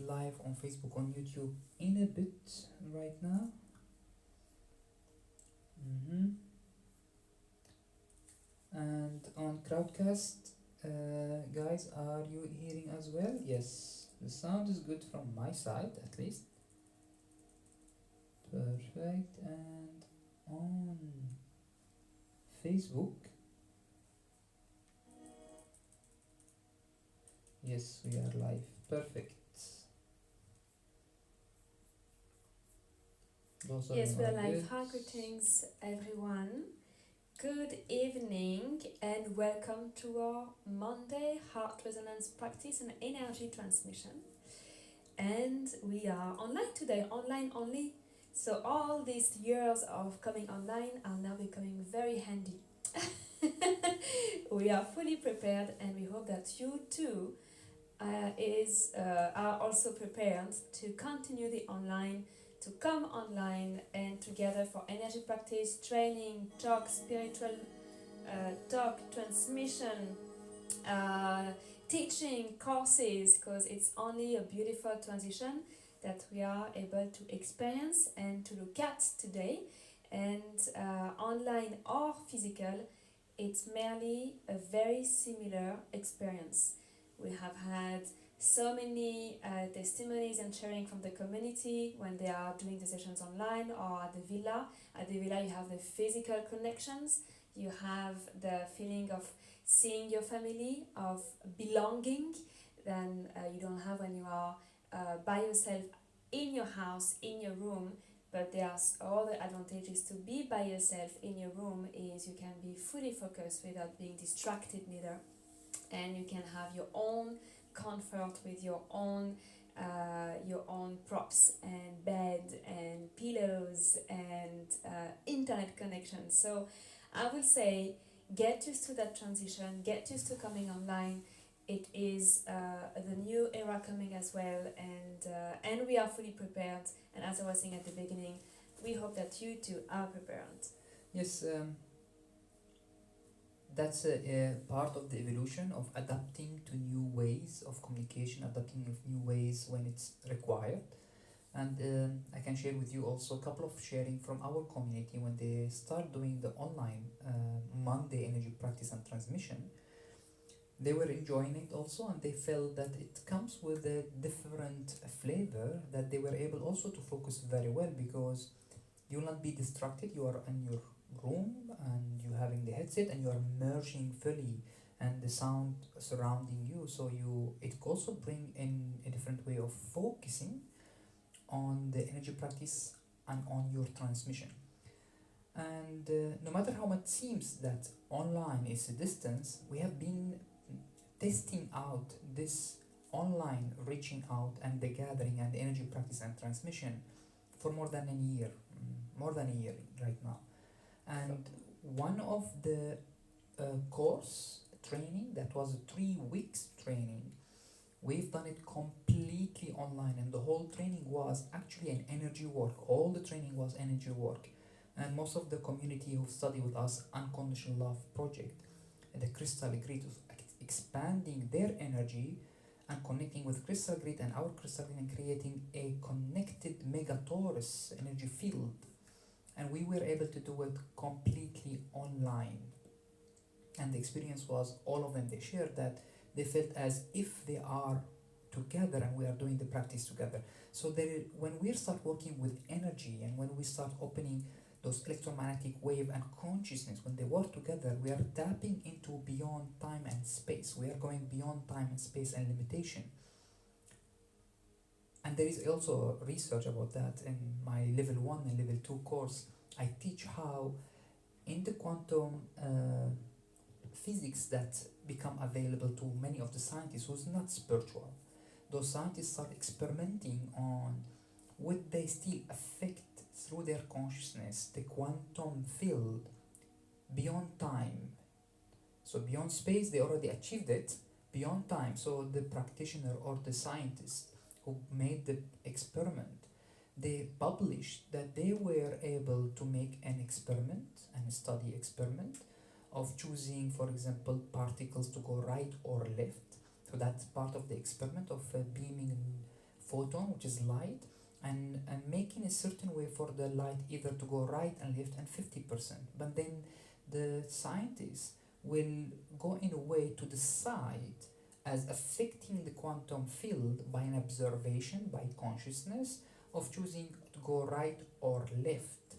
live on Facebook, on YouTube in a bit right now. And on Crowdcast, guys, are you hearing as well? Yes, the sound is good from my side at least. Perfect. And on Facebook, yes, we are live. Perfect. Those of Yes, you we are are live. good. Hi, greetings, everyone. Good evening, and welcome to our Monday Heart Resonance Practice and Energy Transmission. And we are online today, online only. So, all these years of coming online are now becoming very handy. We are fully prepared, and we hope that you too are also prepared to continue the online, to come online and together for energy practice, training, talk, spiritual talk, transmission, uh, teaching, courses, because it's only a beautiful transition that we are able to experience and to look at today. And online or physical, it's merely a very similar experience. We have had so many testimonies and sharing from the community when they are doing the sessions online or at the villa. At the villa, you have the physical connections, you have the feeling of seeing your family, of belonging, than you don't have when you are by yourself in your house, in your room. But there's all the advantages to be by yourself in your room is you can be fully focused without being distracted neither, and you can have your own comfort with your own props and bed and pillows and internet connection. So I would say get used to that transition, get used to coming online. It is the new era coming as well, and we are fully prepared. And as I was saying at the beginning, we hope that you too are prepared. Yes, that's a part of the evolution of adapting to new ways of communication, adapting of new ways when it's required. And I can share with you also a couple of sharing from our community when they start doing the online Monday energy practice and transmission. They were enjoying it also, and they felt that it comes with a different flavor, that they were able also to focus very well because you will not be distracted. You are in your room and you having the headset and you are merging fully and the sound surrounding you, so it also bring in a different way of focusing on the energy practice and on your transmission. And no matter how much seems that online is a distance, we have been testing out this online reaching out and the gathering and the energy practice and transmission for more than a year, more than a year right now. And one of the course training that was a 3 weeks training, we've done it completely online, and the whole training was actually an energy work. All the training was energy work, and most of the community who study with us Unconditional Love Project, the Crystal Grid, of expanding their energy and connecting with Crystal Grid and our Crystal Grid and creating a connected Megatorus energy field. And we were able to do it completely online. And the experience was, all of them, they shared that they felt as if they are together and we are doing the practice together. So when we start working with energy and when we start opening those electromagnetic wave and consciousness, when they work together, we are tapping into beyond time and space. We are going beyond time and space and limitation. And there is also research about that in my level 1 and level 2 course. I teach how in the quantum physics that become available to many of the scientists who's not spiritual, those scientists start experimenting on would they still affect through their consciousness the quantum field beyond time. So beyond space they already achieved it, beyond time. So the practitioner or the scientist who made the experiment, they published that they were able to make an experiment, and study experiment, of choosing, for example, particles to go right or left. So that's part of the experiment of beaming photon, which is light, and making a certain way for the light either to go right and left and 50%. But then the scientists will go in a way to decide as affecting the quantum field by an observation, by consciousness, of choosing to go right or left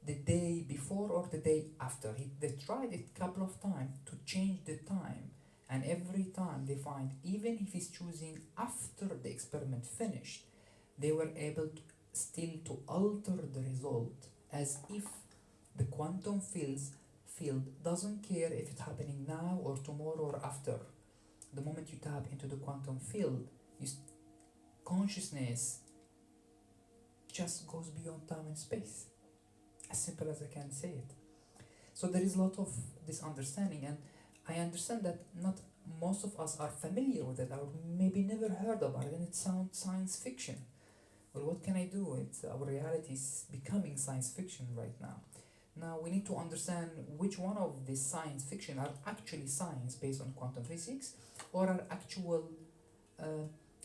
the day before or the day after. They tried it a couple of times to change the time, and every time they find even if he's choosing after the experiment finished, they were able to still to alter the result as if the quantum field doesn't care if it's happening now or tomorrow or after. The moment you tap into the quantum field, consciousness just goes beyond time and space. As simple as I can say it. So there is a lot of this understanding, and I understand that not most of us are familiar with it, or maybe never heard about it, and it sounds science fiction. Well, what can I do? Our reality is becoming science fiction right now. Now we need to understand which one of these science fiction are actually science based on quantum physics, or are actual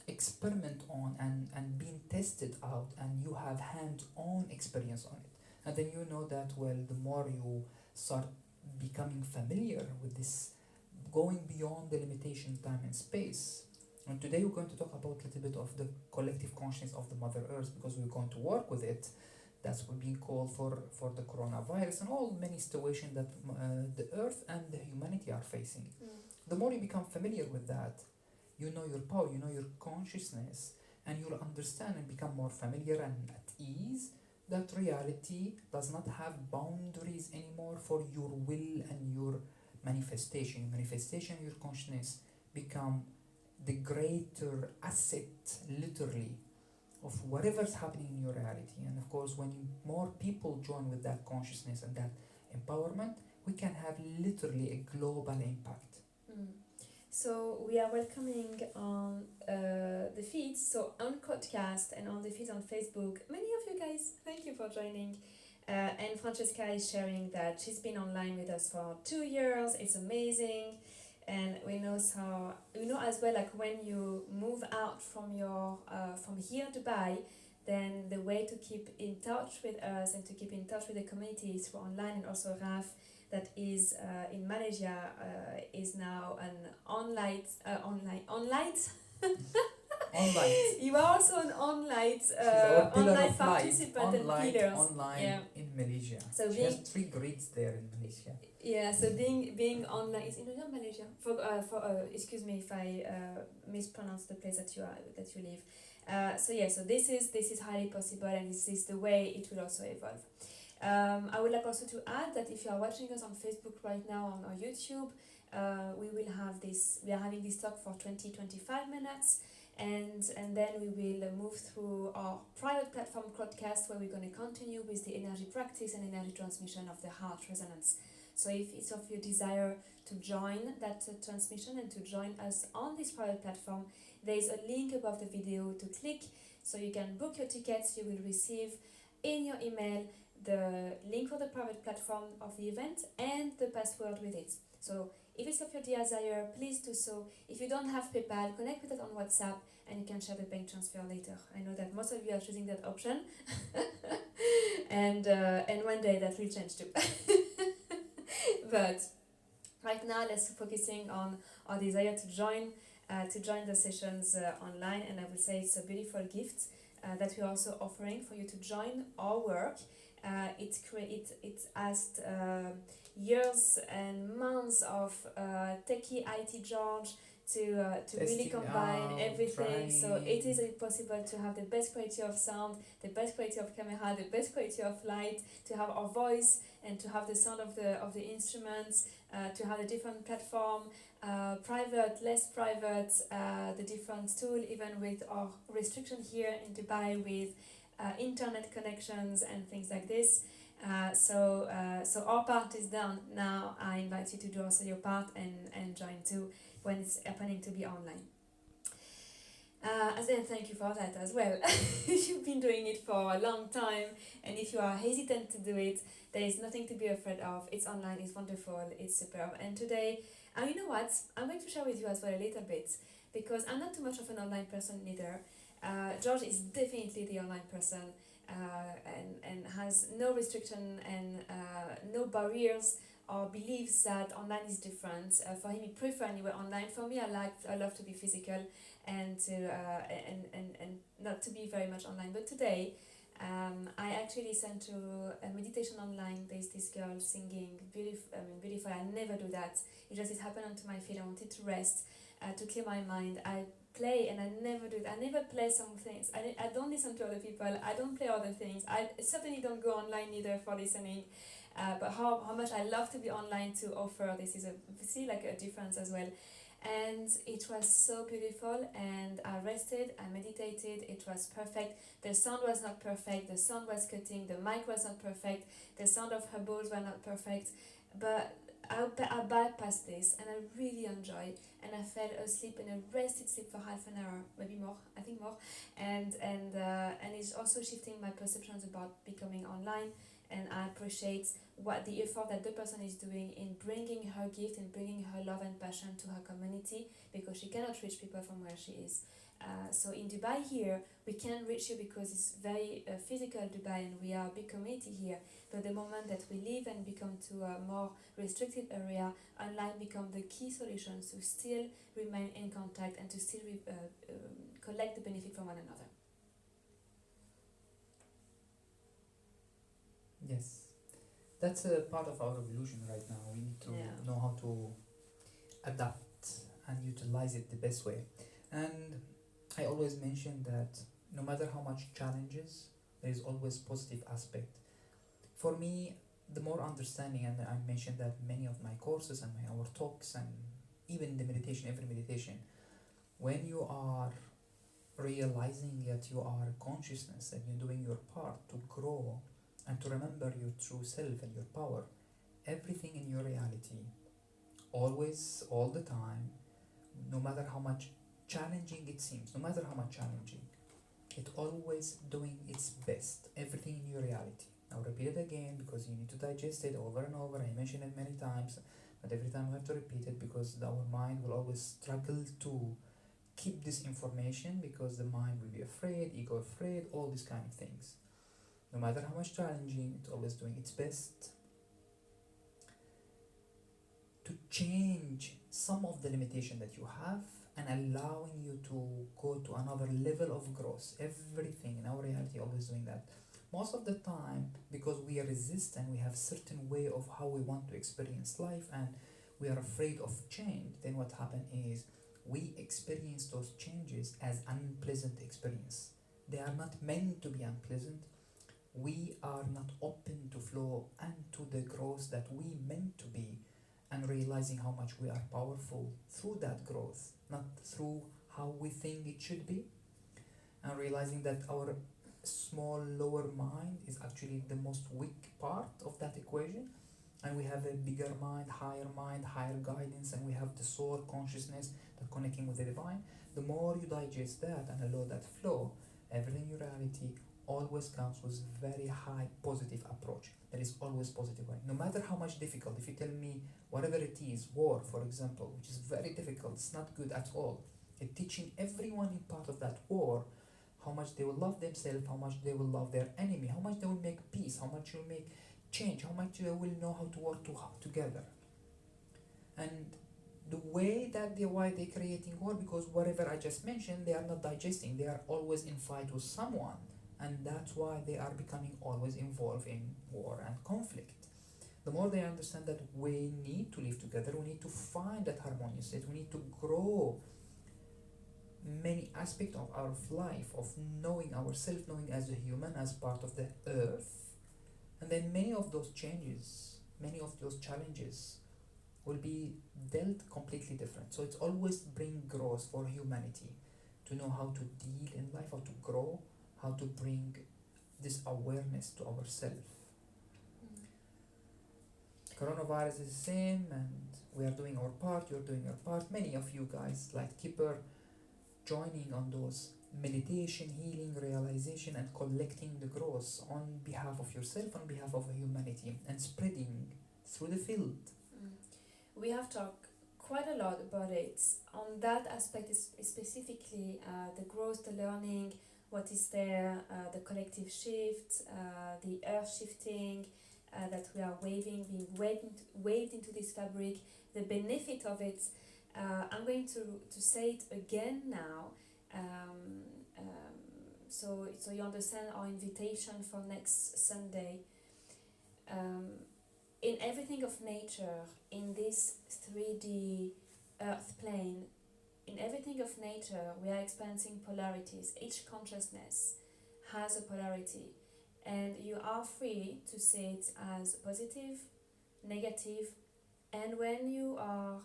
experiment on and being tested out, and you have hand-on experience on it. And then you know that, well, the more you start becoming familiar with this, going beyond the limitation time and space. And today we're going to talk about a little bit of the collective consciousness of the Mother Earth, because we're going to work with it. That's what being called for the coronavirus and all many situations that the Earth and the humanity are facing. The more you become familiar with that, you know your power, you know your consciousness, and you'll understand and become more familiar and at ease that reality does not have boundaries anymore for your will and your manifestation. Your manifestation, your consciousness become the greater asset, literally, of whatever's happening in your reality. And of course, when more people join with that consciousness and that empowerment, we can have literally a global impact. So we are welcoming on the feeds, so on podcast and on the feeds on Facebook. Many of you guys, thank you for joining. And Francesca is sharing that she's been online with us for 2 years. It's amazing. And we know as well, like when you move out from your from here to Dubai, then the way to keep in touch with us and to keep in touch with the community is through online. And also Raf, that is in Malaysia, is now an online. You are also an online participant and pillar. Online in Malaysia. So she has 3 grades there in Malaysia. Yeah, so being online is in Malaysia. Excuse me if I mispronounce the place that you live. So this is highly possible, and this is the way it will also evolve. I would like also to add that if you are watching us on Facebook right now on our YouTube, we are having this talk for 20-25 minutes, and then we will move through our private platform Crowdcast, where we're going to continue with the energy practice and energy transmission of the heart resonance. So if it's of your desire to join that transmission and to join us on this private platform, there is a link above the video to click, so you can book your tickets. You will receive in your email the link for the private platform of the event and the password with it. So if it's of your desire, please do so. If you don't have PayPal, connect with us on WhatsApp and you can share the bank transfer later. I know that most of you are choosing that option and one day that will change too. But right now let's focusing on our desire to join the sessions online, and I would say it's a beautiful gift that we're also offering for you to join our work. It asked years and months of techie IT George to really combine everything. So it is possible to have the best quality of sound, the best quality of camera, the best quality of light, to have our voice and to have the sound of the instruments, to have a different platform, private, less private, the different tool, even with our restriction here in Dubai with internet connections and things like this. So our part is done. Now I invite you to do also your part and join too when it's happening to be online. And thank you for that as well. You've been doing it for a long time, and if you are hesitant to do it, there is nothing to be afraid of. It's online, it's wonderful, it's superb. And today, you know what? I'm going to share with you as well a little bit, because I'm not too much of an online person either. George is definitely the online person, and has no restriction and no barriers or believes that online is different. For him, he prefer anyway online. For me, I love to be physical and to and not to be very much online. But today, I actually listened to a meditation online. There's this girl singing beautiful. I never do that. It happened onto my feed. I wanted to rest, to clear my mind. I play, and I never do it. I never play some things. I don't listen to other people. I don't play other things. I certainly don't go online either for listening. But how much I love to be online to offer. This is a difference as well. And it was so beautiful, and I rested, I meditated, it was perfect. The sound was not perfect, the sound was cutting, the mic was not perfect, the sound of her balls were not perfect, but I bypassed this, and I really enjoyed, and I fell asleep in a rested sleep for half an hour, maybe more, I think more, and it's also shifting my perceptions about becoming online, and I appreciate what the effort that the person is doing in bringing her gift and bringing her love and passion to her community, because she cannot reach people from where she is. So in Dubai here, we can reach you because it's very physical Dubai, and we are a big community here. But the moment that we leave and become to a more restricted area, online become the key solutions to still remain in contact and to still collect the benefit from one another. Yes. That's a part of our evolution right now. We need to know how to adapt and utilize it the best way. And I always mention that no matter how much challenges, there is always positive aspect. For me, the more understanding, and I mentioned that many of my courses and our talks, and even the meditation, every meditation, when you are realizing that you are consciousness and you're doing your part to grow and to remember your true self and your power, everything in your reality, always, all the time, no matter how much challenging it seems, no matter how much challenging, it always doing its best, everything in your reality. I'll repeat it again because you need to digest it over and over. I mentioned it many times, but every time we have to repeat it because our mind will always struggle to keep this information, because the mind will be afraid, ego afraid, all these kind of things. No matter how much challenging, it's always doing its best to change some of the limitation that you have and allowing you to go to another level of growth. Everything in our reality always doing that. Most of the time, because we resist and we have certain way of how we want to experience life, and we are afraid of change, then what happens is we experience those changes as unpleasant experience. They are not meant to be unpleasant. We are not open to flow and to the growth that we meant to be, and realizing how much we are powerful through that growth, not through how we think it should be, and realizing that our small lower mind is actually the most weak part of that equation, and we have a bigger mind, higher guidance, and we have the soul consciousness that connecting with the divine. The more you digest that and allow that flow, everything in reality always comes with very high positive approach. There is always positive way, no matter how much difficult. If you tell me whatever it is, war for example, which is very difficult, it's not good at all, it's teaching everyone in part of that war how much they will love themselves, how much they will love their enemy, how much they will make peace, how much you will make change, how much they will know how to work together. And the way that why they're creating war, because whatever I just mentioned, they are not digesting, they are always in fight with someone, and that's why they are becoming always involved in war and conflict. The more they understand that we need to live together, we need to find that harmonious state, we need to grow many aspects of our life, of knowing ourselves, knowing as a human, as part of the earth, and then many of those changes, many of those challenges will be dealt completely different. So it's always bring growth for humanity, to know how to deal in life, how to grow, how to bring this awareness to ourselves. Coronavirus is the same, and we are doing our part, you're doing your part. Many of you guys, like Kipper, joining on those meditation, healing, realization, and collecting the growth on behalf of yourself, on behalf of humanity, and spreading through the field. We have talked quite a lot about it. On that aspect, is specifically the growth, the learning, what is there, the collective shift, the earth shifting that we are being waved into this fabric, the benefit of it. I'm going to say it again now, so you understand our invitation for next Sunday. In everything of nature, in this 3D earth plane, in everything of nature, we are experiencing polarities. Each consciousness has a polarity, and you are free to see it as positive, negative, and when you are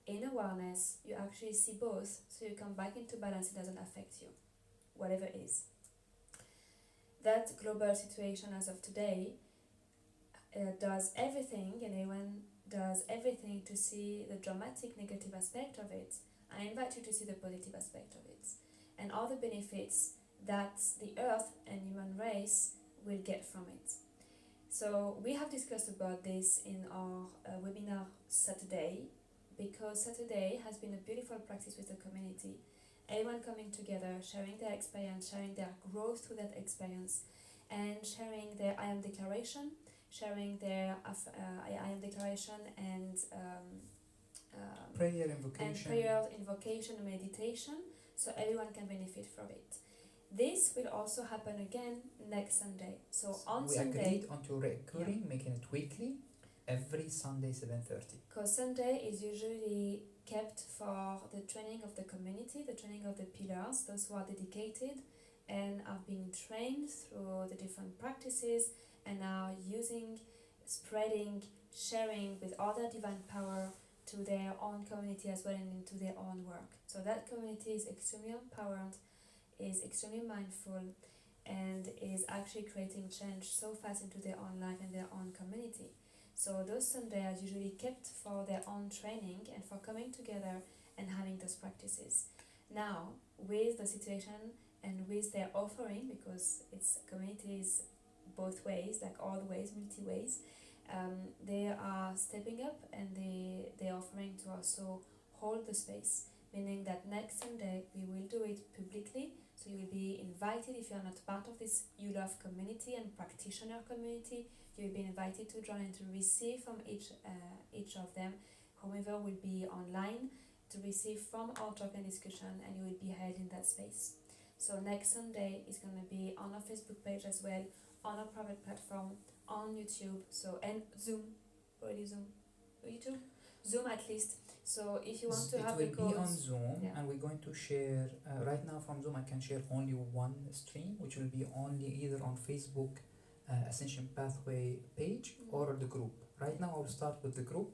in awareness, you actually see both, so you come back into balance. It doesn't affect you, whatever it is. That global situation as of today does everything, and anyone does everything to see the dramatic negative aspect of it. I invite you to see the positive aspect of it and all the benefits that the earth and human race will get from it. So we have discussed about this in our webinar Saturday, because Saturday has been a beautiful practice with the community. Everyone coming together, sharing their experience, sharing their growth through that experience, and sharing their I am declaration, sharing their I am declaration and prayer invocation. Invocation, meditation, so everyone can benefit from it. This will also happen again next Sunday. So on Sunday, we agreed on to recurring, making it weekly, every Sunday 7:30. Because Sunday is usually kept for the training of the community, the training of the pillars, those who are dedicated and are being trained through the different practices and are using, spreading, sharing with other divine power to their own community as well and into their own work. So that community is extremely empowered, is extremely mindful, and is actually creating change so fast into their own life and their own community. So those Sundays are usually kept for their own training and for coming together and having those practices. Now, with the situation and with their offering, because it's communities both ways, like all the ways, multi-ways, they are stepping up and they're offering to also hold the space, meaning that next Sunday we will do it publicly, so you will be invited. If you are not part of this You Love community and practitioner community, you will be invited to join and to receive from each of them. Whomever will be online to receive from our talk and discussion, and you will be held in that space. So next Sunday is going to be on our Facebook page as well, on our private platform, on YouTube, so and Zoom, YouTube, Zoom at least. So if you want to have the codes, it will be on Zoom, yeah. And we're going to share right now from Zoom. I can share only one stream, which will be only either on Facebook Ascension Pathway page or the group. Right now I'll start with the group.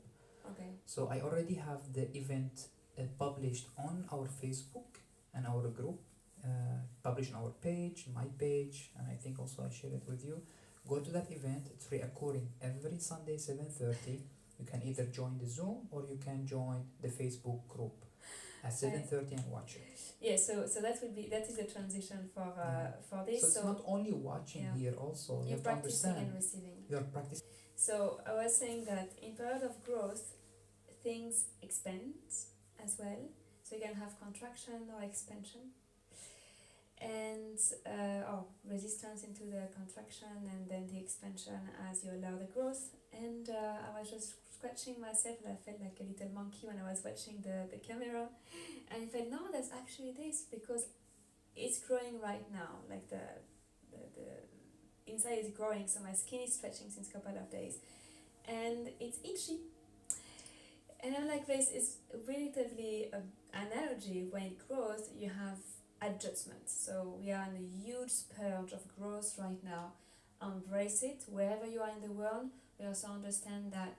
Okay. So I already have the event published on our Facebook and our group, published on our page, my page, and I think also I share it with you. Go to that event. It's reoccurring every Sunday 7:30. You can either join the Zoom or you can join the Facebook group at 7:30 and watch it. Yeah, so that is a transition for this. So it's not only watching here, also you have to understand and receiving. You're practicing. So I was saying that in period of growth, things expand as well. So you can have contraction or expansion, and resistance into the contraction, and then the expansion as you allow the growth. And I was just scratching myself, and I felt like a little monkey when I was watching the camera, and I felt, no, there's actually this, because it's growing right now, like the inside is growing, so my skin is stretching since a couple of days, and it's itchy. And I'm like, this is relatively an energy. When it grows, you have adjustment. So we are in a huge purge of growth right now. Embrace it wherever you are in the world. We also understand that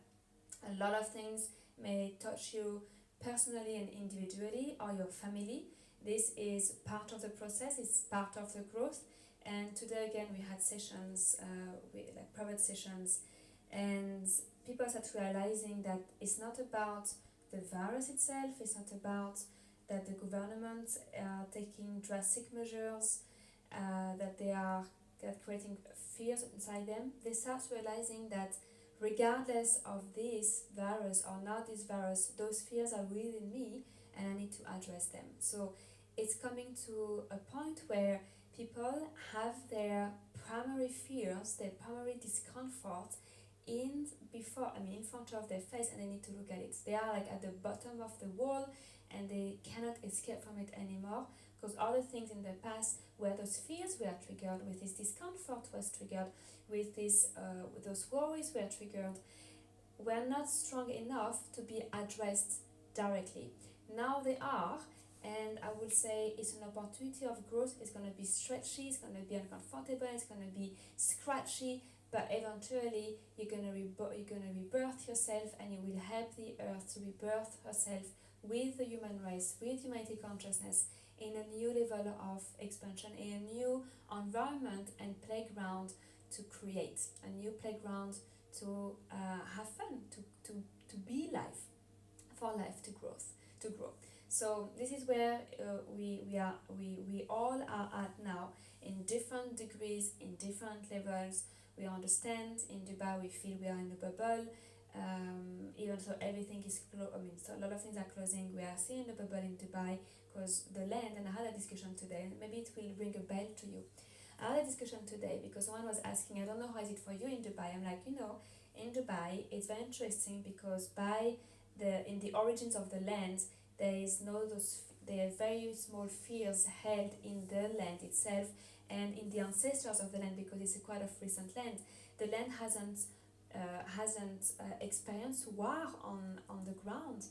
a lot of things may touch you personally and individually, or your family. This is part of the process, it's part of the growth. And today again we had sessions, like private sessions, and people start realizing that it's not about the virus itself, it's not about that the government are taking drastic measures, that they are creating fears inside them. They start realizing that regardless of this virus or not this virus, those fears are within me and I need to address them. So it's coming to a point where people have their primary fears, their primary discomfort in front of their face, and they need to look at it. They are like at the bottom of the wall and they cannot escape from it anymore, because other things in the past where those fears were triggered, with this discomfort was triggered, with those worries were triggered, were not strong enough to be addressed directly. Now they are, and I would say it's an opportunity of growth. It's going to be stretchy, it's going to be uncomfortable, it's going to be scratchy, but eventually you're going to rebirth yourself, and you will help the earth to rebirth herself with the human race, with humanity consciousness, in a new level of expansion, in a new environment and playground to create, a new playground to have fun, to be life, for life to grow. So this is where we all are at now, in different degrees, in different levels. We understand in Dubai we feel we are in a bubble. Even though everything is so a lot of things are closing, we are still in a bubble in Dubai, because the land, and I had a discussion today, and maybe it will ring a bell to you. I had a discussion today because someone was asking, I don't know how is it for you in Dubai. I'm like, in Dubai it's very interesting, because in the origins of the land, there are very small fields held in the land itself and in the ancestors of the land, because it's a quite of recent land. The land hasn't experienced war on the ground,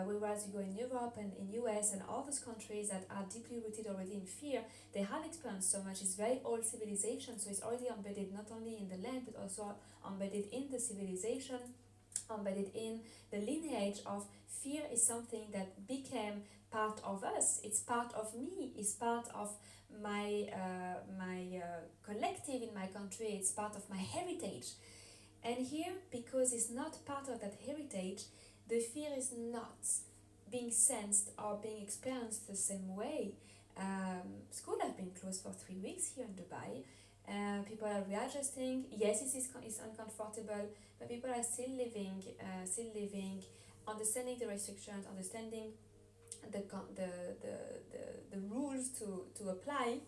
whereas you go in Europe and in US and all those countries that are deeply rooted already in fear, they have experienced so much. It's very old civilization, so it's already embedded not only in the land but also embedded in the civilization, embedded in the lineage of fear. Is something that became part of us. It's part of me. It's part of my collective in my country. It's part of my heritage. And here, because it's not part of that heritage, the fear is not being sensed or being experienced the same way. School have been closed for 3 weeks here in Dubai. People are readjusting. Yes, it's uncomfortable, but people are still living, understanding the restrictions, understanding the rules to apply,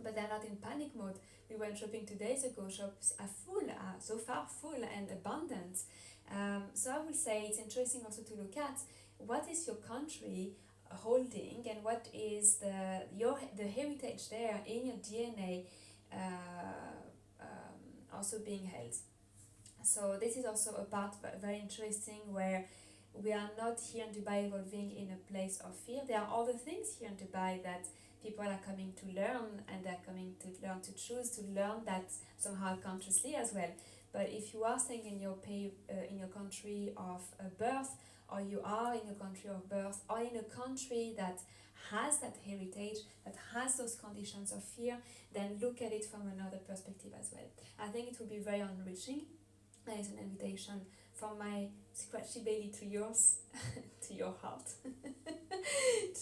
but they're not in panic mode. We went shopping 2 days ago. Shops are full, so far full and abundant. So I would say it's interesting also to look at what is your country holding, and what is the heritage there in your DNA also being held. So this is also a part very interesting, where we are not here in Dubai evolving in a place of fear. There are other things here in Dubai that people are coming to learn, and they're coming to learn to choose to learn that somehow consciously as well. But if you are staying in your country of birth, or you are in a country of birth, or in a country that has that heritage, that has those conditions of fear, then look at it from another perspective as well. I think it will be very enriching, and it's an invitation from my scratchy belly to yours, to your heart,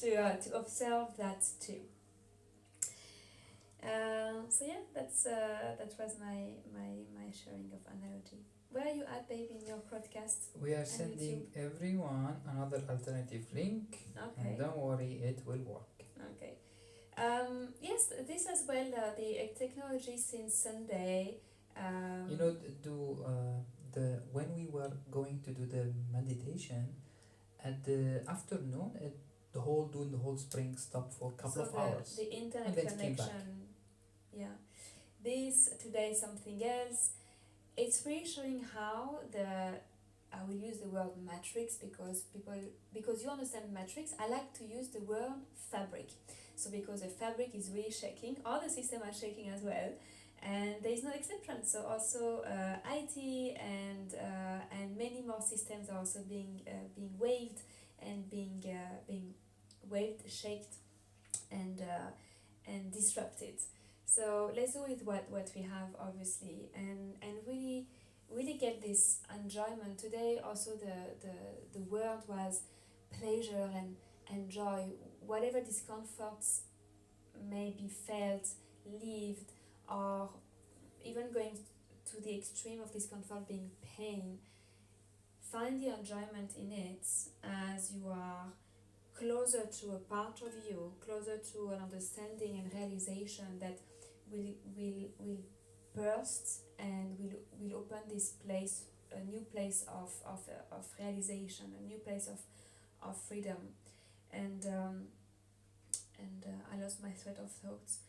to observe that too. So yeah, that was my sharing of analogy. Where are you at, baby, in your podcast? We are sending everyone another alternative link, Okay. and don't worry, it will work. Okay. Yes, this as well. The technology since Sunday. When we were going to do the meditation at the afternoon, the whole spring stopped for a couple of hours. The internet And then it came back. connection. Yeah. This today something else. It's really showing how I will use the word matrix, because you understand matrix. I like to use the word fabric. So because the fabric is really shaking, all the systems are shaking as well, and there is no exception. So also IT and many more systems are also being waved and being waved, shaked, and disrupted. So let's do with what we have, obviously, and really get this enjoyment today. Also the word was pleasure and joy. Whatever discomforts may be felt, lived, or even going to the extreme of discomfort being pain, find the enjoyment in it as you are closer to a part of you, closer to an understanding and realization that will burst and will open this place, a new place of realization, a new place of freedom. And I lost my thread of thoughts.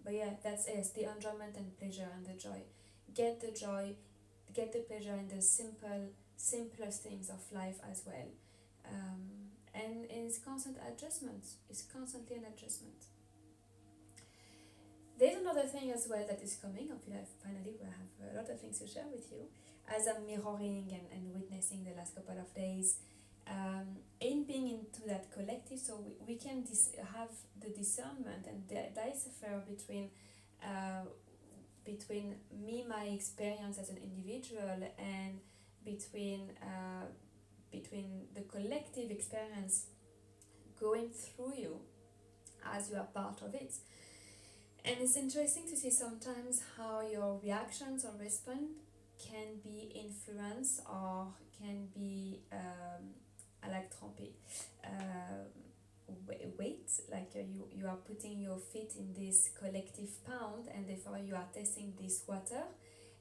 But yeah, that's it, the enjoyment and pleasure and the joy. Get the joy, get the pleasure in the simplest things of life as well. And it's constant adjustment. It's constantly an adjustment. There's another thing as well that is coming. I feel like finally we have a lot of things to share with you as I'm mirroring and witnessing the last couple of days. In being into that collective, so we can have the discernment, and there is a fair between me, my experience as an individual, and between the collective experience going through you as you are part of it. And it's interesting to see sometimes how your reactions or response can be influenced or can be like trompé, weight, like you are putting your feet in this collective pound, and therefore you are testing this water,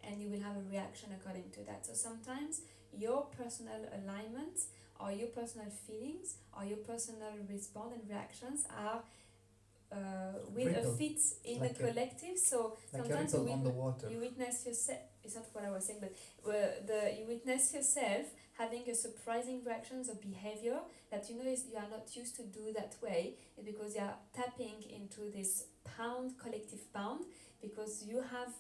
and you will have a reaction according to that. So sometimes your personal alignment or your personal feelings or your personal response and reactions are with Ripple. a fit in Like the collective. So like a sometimes ripple on the water. you witness yourself. It's not what I was saying, but you witness yourself having a surprising reactions or behavior that you are not used to do that way. It's because you are tapping into this collective pound, because you have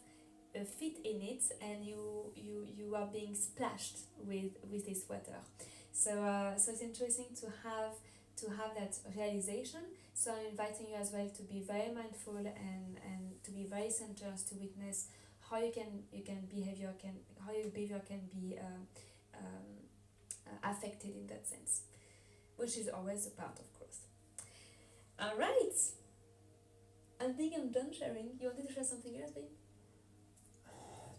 a fit in it, and you are being splashed with this water. So it's interesting to have that realization. So I'm inviting you as well to be very mindful and to be very centered, to witness how how your behavior can be affected in that sense, which is always a part of growth. All right. I think I'm done sharing. You wanted to share something else, babe?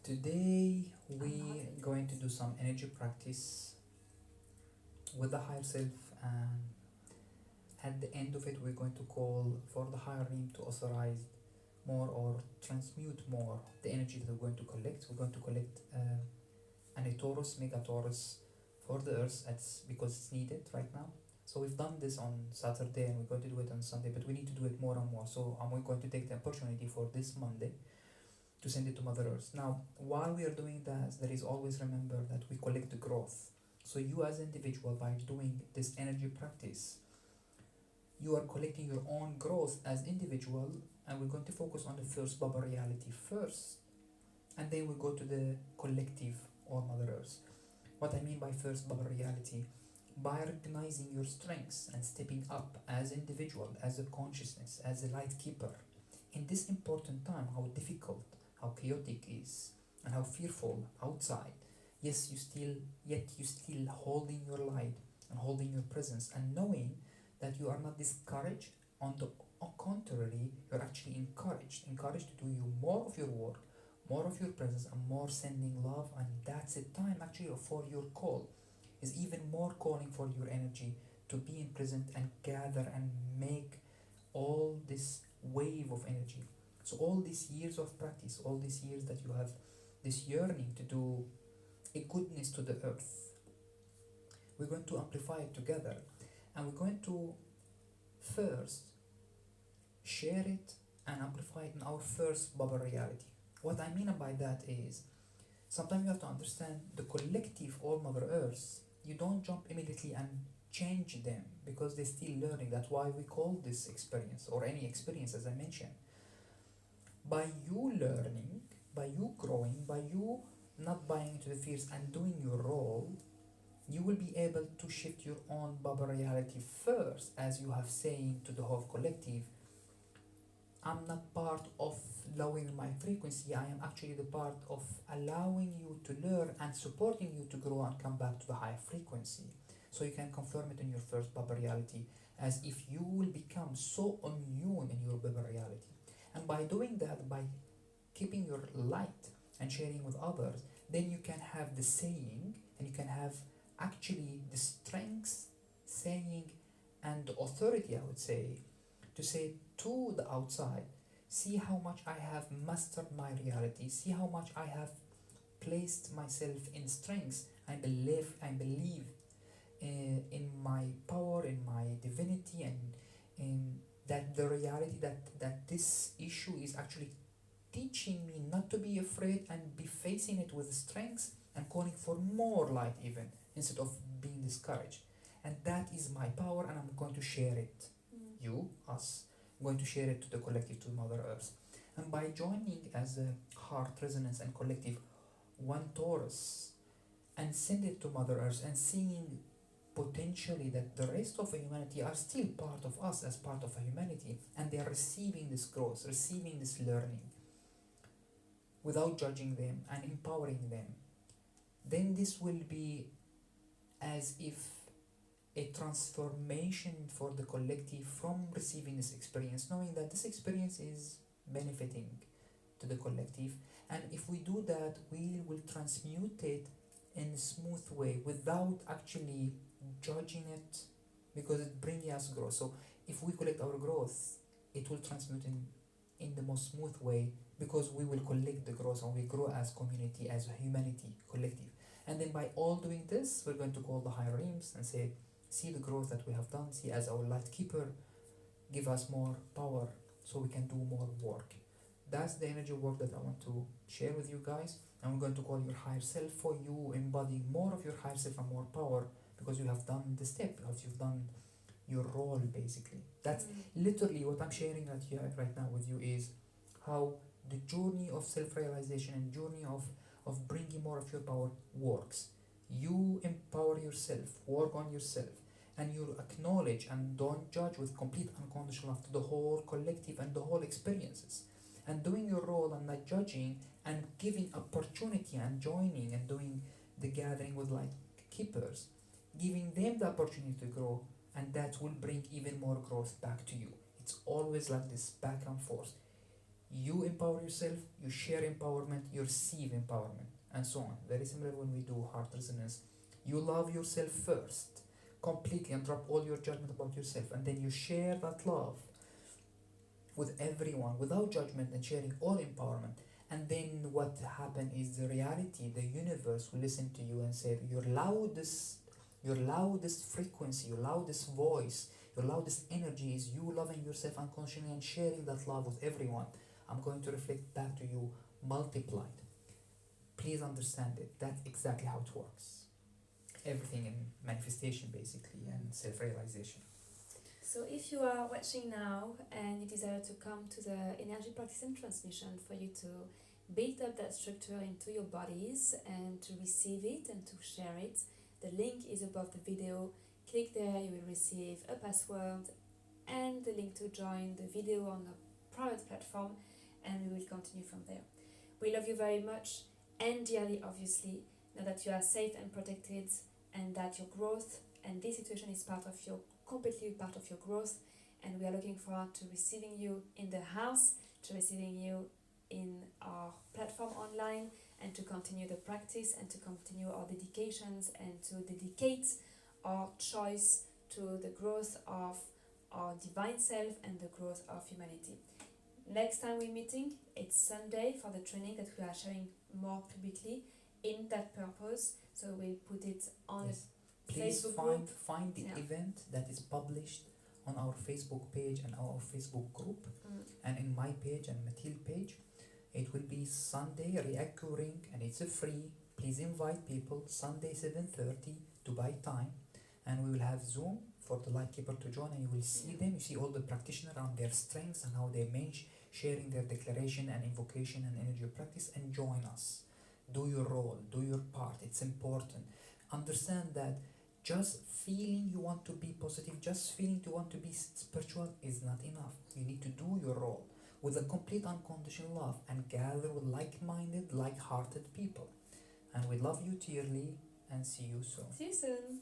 Today we happy. going to do some energy practice with the higher self, and at the end of it we're going to call for the higher realm to authorize more or transmute more the energy that we're going to collect. We're going to collect an Taurus, Mega-Taurus for the earth. That's because it's needed right now. So we've done this on Saturday and we're going to do it on Sunday, but we need to do it more and more. So I'm going to take the opportunity for this Monday to send it to Mother Earth. Now, while we are doing that, there is always remember that we collect the growth. So you as an individual, by doing this energy practice, you are collecting your own growth as individual, and we're going to focus on the first Baba reality first, and then we go to the collective or Mother Earth. What I mean by first Baba reality, by recognizing your strengths and stepping up as an individual, as a consciousness, as a light keeper, in this important time, how difficult, how chaotic is, and how fearful outside, yes, yet you still holding your light and holding your presence, and knowing that you are not discouraged. On the contrary, you're actually encouraged to do more of your work, more of your presence, and more sending love. And that's the time actually for your call, is even more calling for your energy to be in present and gather and make all this wave of energy. So all these years of practice, all these years that you have this yearning to do a goodness to the earth, we're going to amplify it together, and we're going to first share it and amplify it in our first Baba reality. What I mean by that is, sometimes you have to understand the collective or Mother Earth. You don't jump immediately and change them because they're still learning. That's why we call this experience, or any experience as I mentioned. By you learning, by you growing, by you not buying into the fears and doing your role, you will be able to shift your own Baba reality first, as you have saying to the whole collective, I'm not part of lowering my frequency, I am actually the part of allowing you to learn and supporting you to grow and come back to the higher frequency. So you can confirm it in your first Baba reality, as if you will become so immune in your Baba reality. And by doing that, by keeping your light and sharing with others, then you can have the saying, and you can have actually the strength, saying, and the authority, I would say, to say to the outside, see how much I have mastered my reality, see how much I have placed myself in strength. I believe in my power, in my divinity, and in that the reality that this issue is actually teaching me not to be afraid and be facing it with strength and calling for more light even instead of being discouraged. And that is my power, and I'm going to share it. You, us, I'm going to share it to the collective, to Mother Earth. And by joining as a heart resonance and collective one Taurus and send it to Mother Earth and seeing potentially that the rest of humanity are still part of us as part of a humanity, and they are receiving this growth, receiving this learning without judging them and empowering them, then this will be as if a transformation for the collective from receiving this experience, knowing that this experience is benefiting to the collective. And if we do that, we will transmute it in a smooth way without actually judging it, because it brings us growth. So if we collect our growth, it will transmute in the most smooth way, because we will collect the growth and we grow as community, as a humanity collective. And then by all doing this, we're going to call the higher realms and say, see the growth that we have done, see as our light keeper, give us more power so we can do more work. That's the energy work that I want to share with you guys. And we're going to call your higher self for you, embodying more of your higher self and more power, because you have done the step, because you've done your role basically. That's literally what I'm sharing right now with you, is how the journey of self-realization and journey of bringing more of your power works. You empower yourself, work on yourself, and you acknowledge and don't judge with complete unconditional love to the whole collective and the whole experiences. And doing your role and not judging, and giving opportunity and joining and doing the gathering with light keepers, giving them the opportunity to grow, and that will bring even more growth back to you. It's always like this, back and forth. You empower yourself, you share empowerment, you receive empowerment, and so on. Very similar when we do heart resonance. You love yourself first, completely, and drop all your judgment about yourself, and then you share that love with everyone without judgment and sharing all empowerment. And then what happens is the reality, the universe will listen to you and say, your loudest frequency, your loudest voice, your loudest energy is you loving yourself unconditionally and sharing that love with everyone. I'm going to reflect back to you multiplied. Please understand it. That's exactly how it works. Everything in manifestation basically, and self-realization. So if you are watching now and you desire to come to the energy practice and transmission, for you to build up that structure into your bodies and to receive it and to share it, the link is above the video. Click there, you will receive a password and the link to join the video on a private platform, and we will continue from there. We love you very much and dearly, obviously. Know that you are safe and protected, and that your growth and this situation is completely part of your growth, and we are looking forward to receiving you in the house, to receiving you in our platform online, and to continue the practice and to continue our dedications and to dedicate our choice to the growth of our divine self and the growth of humanity. Next time we're meeting, it's Sunday for the training that we are sharing more publicly in that purpose. So we'll put it on Yes. the Please Facebook group. find the event that is published on our Facebook page and our Facebook group, and in my page and Mathilde page. It will be Sunday reoccurring, and it's a free. Please invite people. Sunday 7:30 Dubai time, and we will have Zoom for the light keeper to join, and you will see them. You see all the practitioners on their strengths and how they sharing their declaration and invocation and energy practice, and join us. Do your role, do your part. It's important. Understand that just feeling you want to be positive, just feeling you want to be spiritual is not enough. You need to do your role with a complete unconditional love and gather with like-minded, like-hearted people. And we love you dearly, and see you soon. See you soon.